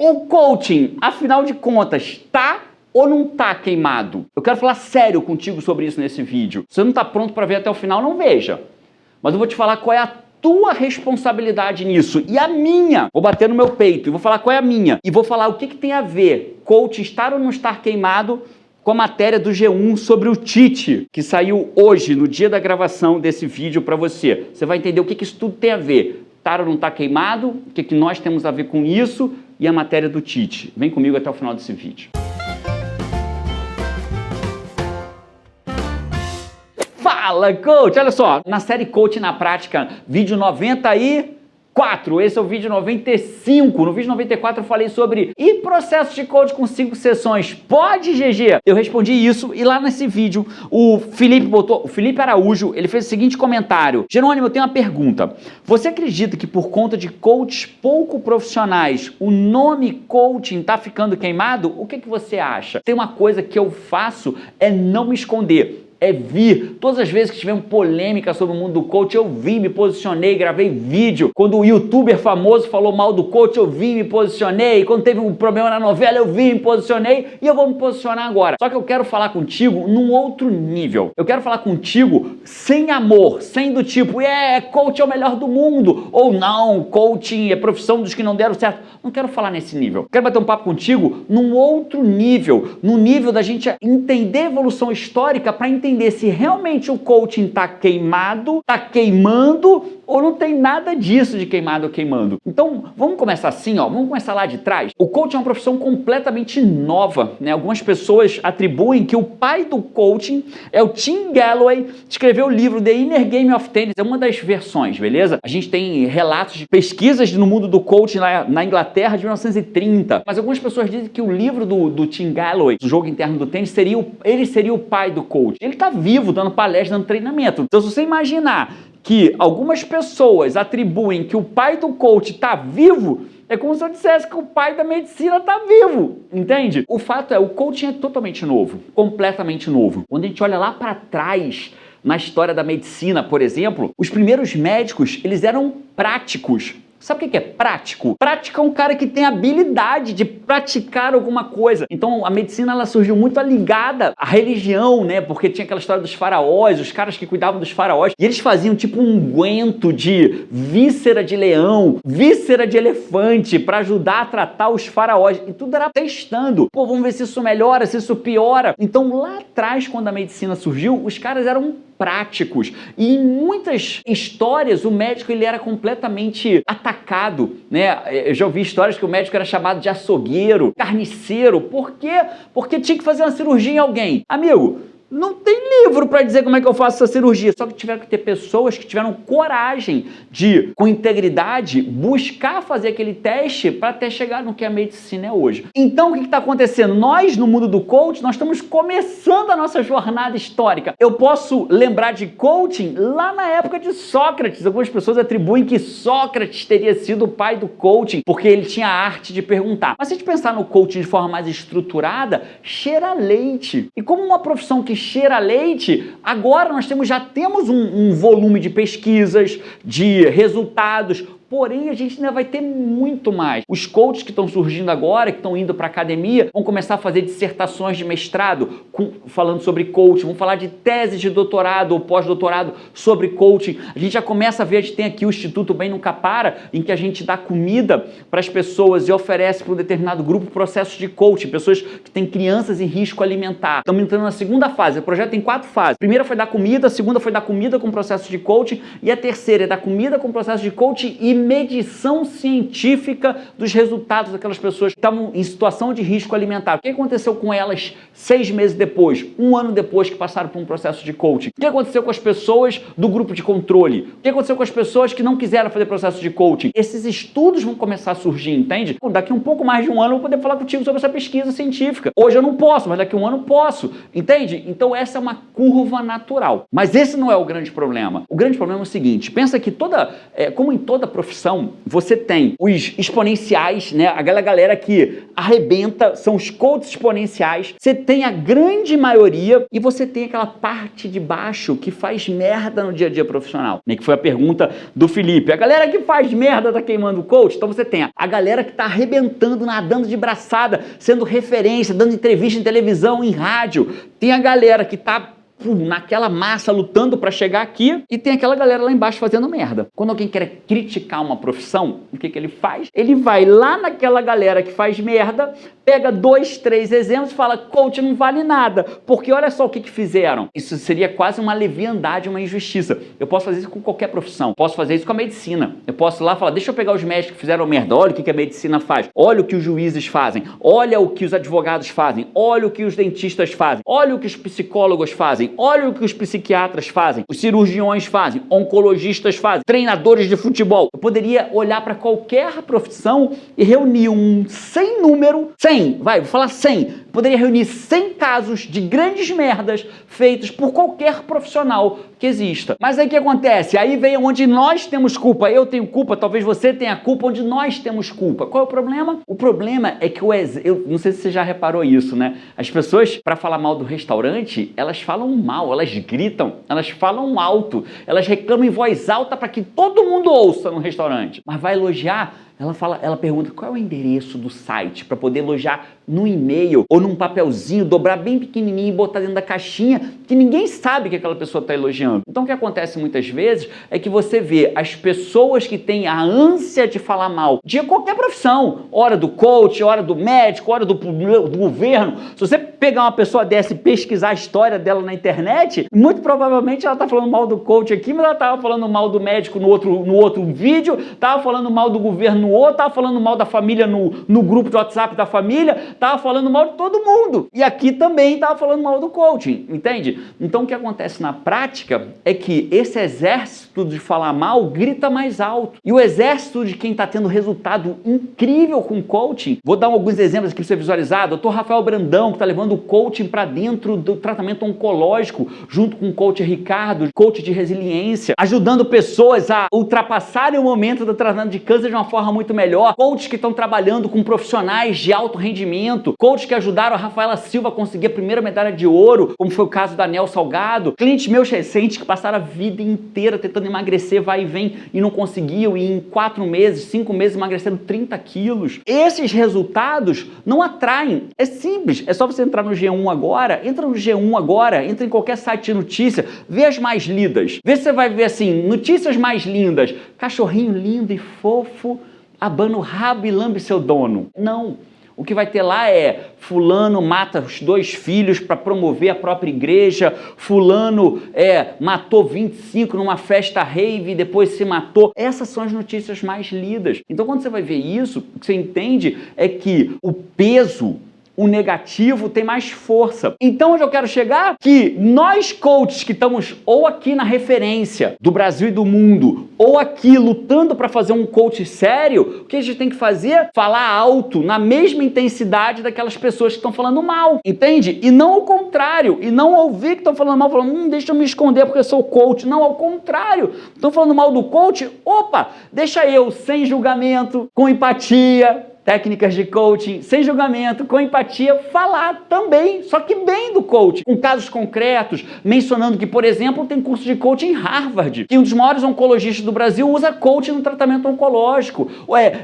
O coaching, afinal de contas, tá ou não tá queimado? Eu quero falar sério contigo sobre isso nesse vídeo. Se você não tá pronto para ver até o final, não veja. Mas eu vou te falar qual é a tua responsabilidade nisso e a minha. Vou bater no meu peito e vou falar qual é a minha. E vou falar o que tem a ver coaching estar ou não estar queimado com a matéria do G1 sobre o Tite, que saiu hoje, no dia da gravação desse vídeo para você. Você vai entender o que isso tudo tem a ver. Tá ou não tá queimado, o que nós temos a ver com isso e a matéria do Tite. Vem comigo até o final desse vídeo. Fala, coach! Olha só, na série Coach na Prática, vídeo 94, esse é o vídeo 95. No vídeo 94 eu falei sobre e processo de coach com 5 sessões. Pode, GG? Eu respondi isso e lá nesse vídeo o Felipe Araújo, ele fez o seguinte comentário. Jerônimo, eu tenho uma pergunta. Você acredita que por conta de coaches pouco profissionais, o nome coaching tá ficando queimado? O que você acha? Tem uma coisa que eu faço é não me esconder. É vir. Todas as vezes que tivemos polêmica sobre o mundo do coach, eu vim, me posicionei, gravei vídeo. Quando o youtuber famoso falou mal do coach, eu vim, me posicionei. Quando teve um problema na novela, eu vim, me posicionei. E eu vou me posicionar agora. Só que eu quero falar contigo num outro nível. Eu quero falar contigo sem amor, sem do tipo, coach é o melhor do mundo. Ou não, coaching é profissão dos que não deram certo. Não quero falar nesse nível. Quero bater um papo contigo num outro nível. No nível da gente entender a evolução histórica para entender se realmente o coaching está queimado, está queimando ou não tem nada disso de queimado ou queimando. Então, vamos começar assim, ó, vamos começar lá de trás. O coaching é uma profissão completamente nova, né? Algumas pessoas atribuem que o pai do coaching é o Tim Galloway, que escreveu o livro The Inner Game of Tennis, é uma das versões, beleza? A gente tem relatos de pesquisas no mundo do coaching na Inglaterra de 1930, mas algumas pessoas dizem que o livro do Tim Galloway, do jogo interno do tênis, ele seria o pai do coaching. Ele está vivo, dando palestra, dando treinamento. Então, se você imaginar que algumas pessoas atribuem que o pai do coach está vivo, é como se eu dissesse que o pai da medicina está vivo, entende? O fato é, o coaching é totalmente novo, completamente novo. Quando a gente olha lá para trás, na história da medicina, por exemplo, os primeiros médicos, eles eram práticos. Sabe o que é prático? Prático é um cara que tem habilidade de praticar alguma coisa. Então a medicina ela surgiu muito ligada à religião, né? Porque tinha aquela história dos faraós, os caras que cuidavam dos faraós. E eles faziam tipo um unguento de víscera de leão, víscera de elefante para ajudar a tratar os faraós. E tudo era testando. Pô, vamos ver se isso melhora, se isso piora. Então lá atrás, quando a medicina surgiu, os caras eram práticos. E em muitas histórias o médico ele era completamente atacado, né? Eu já ouvi histórias que o médico era chamado de açougueiro, carniceiro. Por quê? Porque tinha que fazer uma cirurgia em alguém. Amigo, não tem livro para dizer como é que eu faço essa cirurgia. Só que tiveram que ter pessoas que tiveram coragem de, com integridade, buscar fazer aquele teste para até chegar no que a medicina é hoje. Então, o que está acontecendo? Nós, no mundo do coaching, nós estamos começando a nossa jornada histórica. Eu posso lembrar de coaching lá na época de Sócrates. Algumas pessoas atribuem que Sócrates teria sido o pai do coaching, porque ele tinha a arte de perguntar. Mas se a gente pensar no coaching de forma mais estruturada, cheira a leite. E como uma profissão que cheira a leite, agora nós já temos um volume de pesquisas, de resultados, porém a gente ainda vai ter muito mais. Os coaches que estão surgindo agora, que estão indo para a academia, vão começar a fazer dissertações de mestrado falando sobre coaching, vão falar de teses de doutorado ou pós-doutorado sobre coaching. A gente já começa a ver, a gente tem aqui o Instituto Bem Nunca Para, em que a gente dá comida para as pessoas e oferece para um determinado grupo processos de coaching, pessoas que têm crianças em risco alimentar. Estamos entrando na segunda fase, o projeto tem 4 fases. A primeira foi dar comida, a segunda foi dar comida com processo de coaching e a terceira é dar comida com processo de coaching e medição científica dos resultados daquelas pessoas que estavam em situação de risco alimentar. O que aconteceu com elas 6 meses depois, 1 ano depois que passaram por um processo de coaching? O que aconteceu com as pessoas do grupo de controle? O que aconteceu com as pessoas que não quiseram fazer processo de coaching? Esses estudos vão começar a surgir, entende? Daqui um pouco mais de 1 ano eu vou poder falar contigo sobre essa pesquisa científica. Hoje eu não posso, mas daqui 1 ano posso, entende? Então essa é uma curva natural. Mas esse não é o grande problema. O grande problema é o seguinte, pensa que como em toda profissão profissão, você tem os exponenciais, né? Aquela galera que arrebenta, são os coaches exponenciais. Você tem a grande maioria e você tem aquela parte de baixo que faz merda no dia a dia profissional, né? Que foi a pergunta do Felipe. A galera que faz merda tá queimando o coach? Então você tem a galera que tá arrebentando, nadando de braçada, sendo referência, dando entrevista em televisão, em rádio. Tem a galera que tá naquela massa lutando para chegar aqui e tem aquela galera lá embaixo fazendo merda. Quando alguém quer criticar uma profissão, o que ele faz? Ele vai lá naquela galera que faz merda, pega 2, 3 exemplos e fala, coach não vale nada, porque olha só o que fizeram. Isso seria quase uma leviandade, uma injustiça. Eu posso fazer isso com qualquer profissão. Posso fazer isso com a medicina. Eu posso ir lá e falar, deixa eu pegar os médicos que fizeram merda, olha o que a medicina faz, olha o que os juízes fazem, olha o que os advogados fazem, olha o que os dentistas fazem, olha o que os psicólogos fazem, olha o que os psiquiatras fazem, os cirurgiões fazem, oncologistas fazem, treinadores de futebol. Eu poderia olhar para qualquer profissão e reunir um 100 número, 100, vou falar 100, poderia reunir 100 casos de grandes merdas feitos por qualquer profissional que exista. Mas aí o que acontece? Aí vem onde nós temos culpa, eu tenho culpa, talvez você tenha culpa, onde nós temos culpa. Qual é o problema? O problema é que eu não sei se você já reparou isso, né? As pessoas, para falar mal do restaurante, elas falam mal, elas gritam, elas falam alto, elas reclamam em voz alta para que todo mundo ouça no restaurante. Mas vai elogiar, ela pergunta qual é o endereço do site para poder elogiar no e-mail ou num papelzinho, dobrar bem pequenininho e botar dentro da caixinha que ninguém sabe que aquela pessoa está elogiando. Então o que acontece muitas vezes é que você vê as pessoas que têm a ânsia de falar mal de qualquer profissão, hora do coach, hora do médico, hora do governo. Se você pegar uma pessoa dessa e pesquisar a história dela na internet, muito provavelmente ela está falando mal do coach aqui, mas ela estava falando mal do médico no outro vídeo, estava falando mal do governo no outro, estava falando mal da família no grupo de WhatsApp da família, estava falando mal de todo mundo. E aqui também estava falando mal do coaching, entende? Então o que acontece na prática é que esse exército de falar mal grita mais alto. E o exército de quem está tendo resultado incrível com coaching, vou dar alguns exemplos aqui para você visualizar. Dr. Rafael Brandão, que está levando o coaching para dentro do tratamento oncológico, junto com o coach Ricardo, coach de resiliência, ajudando pessoas a ultrapassarem o momento do tratamento de câncer de uma forma muito melhor. Coaches que estão trabalhando com profissionais de alto rendimento, coaches que ajudaram a Rafaela Silva a conseguir a primeira medalha de ouro, como foi o caso da Nel Salgado, clientes meus recentes que passaram a vida inteira tentando emagrecer, vai e vem, e não conseguiu, e em 4 meses, 5 meses emagreceram 30 quilos. Esses resultados não atraem. É simples, é só você entrar no G1 agora, entra no G1 agora, entra em qualquer site de notícia, vê as mais lidas, vê se você vai ver assim, notícias mais lindas, cachorrinho lindo e fofo, abana o rabo e lambe seu dono. Não. O que vai ter lá é fulano mata os 2 filhos para promover a própria igreja, fulano matou 25 numa festa rave e depois se matou. Essas são as notícias mais lidas. Então quando você vai ver isso, o que você entende é que o peso, o negativo tem mais força. Então onde eu quero chegar? Que nós coaches que estamos ou aqui na referência do Brasil e do mundo, ou aqui lutando para fazer um coach sério, o que a gente tem que fazer? Falar alto, na mesma intensidade daquelas pessoas que estão falando mal, entende? E não o contrário, e não ouvir que estão falando mal, falando, deixa eu me esconder porque eu sou coach. Não, ao contrário, estão falando mal do coach, opa, deixa eu, sem julgamento, com empatia, técnicas de coaching, sem julgamento, com empatia, falar também, só que bem do coaching, com casos concretos, mencionando que, por exemplo, tem curso de coaching em Harvard, que um dos maiores oncologistas do Brasil usa coaching no tratamento oncológico.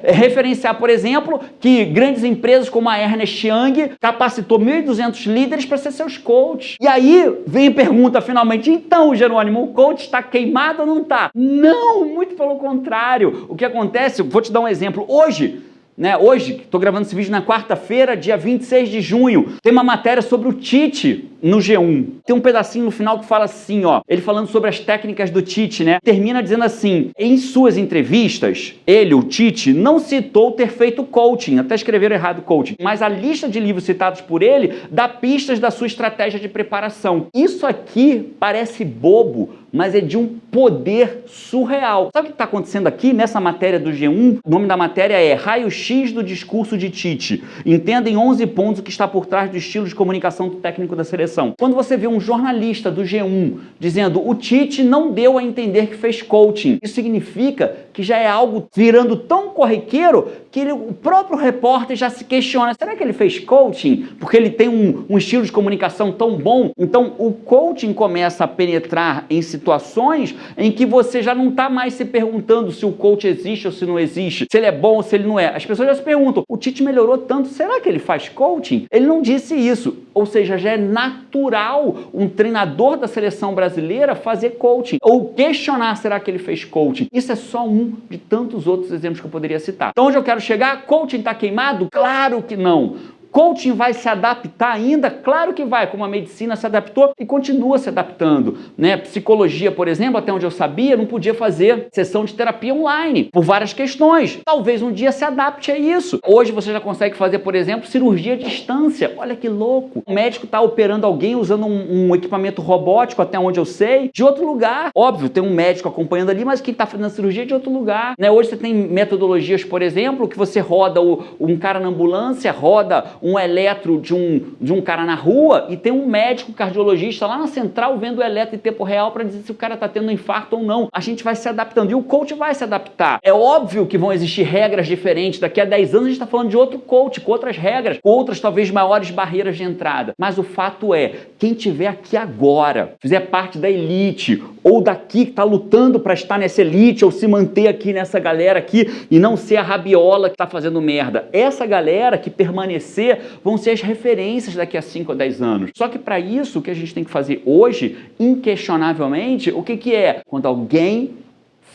Referenciar, por exemplo, que grandes empresas como a Ernst Young capacitou 1.200 líderes para ser seus coaches. E aí vem a pergunta, finalmente, então, Jerônimo, o coach está queimado ou não está? Não, muito pelo contrário. O que acontece, vou te dar um exemplo. Hoje, estou gravando esse vídeo na quarta-feira, dia 26 de junho, tem uma matéria sobre o Tite no G1. Tem um pedacinho no final que fala assim, ó, ele falando sobre as técnicas do Tite, né? Termina dizendo assim, em suas entrevistas, ele, o Tite, não citou ter feito coaching, até escreveram errado coaching, mas a lista de livros citados por ele dá pistas da sua estratégia de preparação. Isso aqui parece bobo, mas é de um poder surreal. Sabe o que está acontecendo aqui nessa matéria do G1? O nome da matéria é Raio-X do discurso de Tite. Entenda em 11 pontos o que está por trás do estilo de comunicação do técnico da seleção. seleção. Quando você vê um jornalista do G1 dizendo o Tite não deu a entender que fez coaching, isso significa que já é algo virando tão corriqueiro que o próprio repórter já se questiona, será que ele fez coaching? Porque ele tem um estilo de comunicação tão bom. Então o coaching começa a penetrar em situações em que você já não está mais se perguntando se o coach existe ou se não existe, se ele é bom ou se ele não é. As pessoas já se perguntam, o Tite melhorou tanto, será que ele faz coaching? Ele não disse isso, ou seja, já é natural um treinador da seleção brasileira fazer coaching, ou questionar, será que ele fez coaching? Isso é só um de tantos outros exemplos que eu poderia citar. Então onde eu quero chegar? Coaching está queimado? Claro que não. Coaching vai se adaptar ainda? Claro que vai, como a medicina se adaptou e continua se adaptando, né? Psicologia, por exemplo, até onde eu sabia, não podia fazer sessão de terapia online, por várias questões. Talvez um dia se adapte a isso. Hoje você já consegue fazer, por exemplo, cirurgia à distância. Olha que louco! O médico está operando alguém usando um equipamento robótico, até onde eu sei, de outro lugar. Óbvio, tem um médico acompanhando ali, mas quem está fazendo a cirurgia é de outro lugar, né? Hoje você tem metodologias, por exemplo, que você roda um cara na ambulância, roda um eletro de um cara na rua e tem um médico cardiologista lá na central vendo o eletro em tempo real para dizer se o cara está tendo um infarto ou não. A gente vai se adaptando e o coach vai se adaptar. É óbvio que vão existir regras diferentes. Daqui a 10 anos a gente está falando de outro coach, com outras regras, com outras talvez maiores barreiras de entrada. Mas o fato é, quem tiver aqui agora, fizer parte da elite ou daqui que está lutando para estar nessa elite ou se manter aqui nessa galera aqui e não ser a rabiola que está fazendo merda. Essa galera que permanecer vão ser as referências daqui a 5 ou 10 anos. Só que para isso, o que a gente tem que fazer hoje, inquestionavelmente, o que é? Quando alguém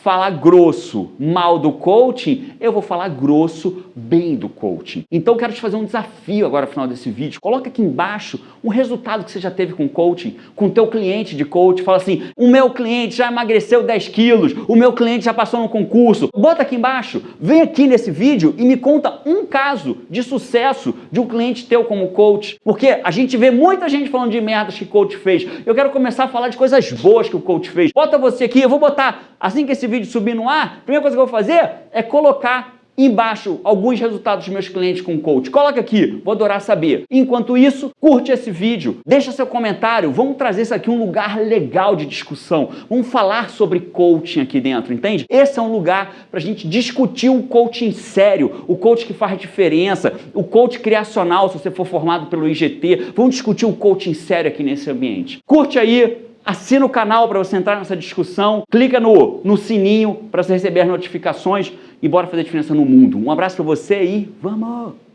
falar grosso mal do coaching, eu vou falar grosso bem do coaching. Então eu quero te fazer um desafio agora no final desse vídeo. Coloca aqui embaixo um resultado que você já teve com coaching, com o teu cliente de coaching. Fala assim, o meu cliente já emagreceu 10 quilos, o meu cliente já passou no concurso. Bota aqui embaixo, vem aqui nesse vídeo e me conta um caso de sucesso de um cliente teu como coach. Porque a gente vê muita gente falando de merdas que o coach fez. Eu quero começar a falar de coisas boas que o coach fez. Bota você aqui, eu vou botar, assim que esse vídeo subir no ar, a primeira coisa que eu vou fazer é colocar embaixo alguns resultados dos meus clientes com coach. Coloca aqui, vou adorar saber. Enquanto isso, curte esse vídeo, deixa seu comentário, vamos trazer isso aqui um lugar legal de discussão. Vamos falar sobre coaching aqui dentro, entende? Esse é um lugar para a gente discutir um coaching sério, o coach que faz diferença, o coach criacional, se você for formado pelo IGT. Vamos discutir um coaching sério aqui nesse ambiente. Curte aí, assina o canal para você entrar nessa discussão, clica no sininho para você receber as notificações e bora fazer diferença no mundo. Um abraço para você e vamos!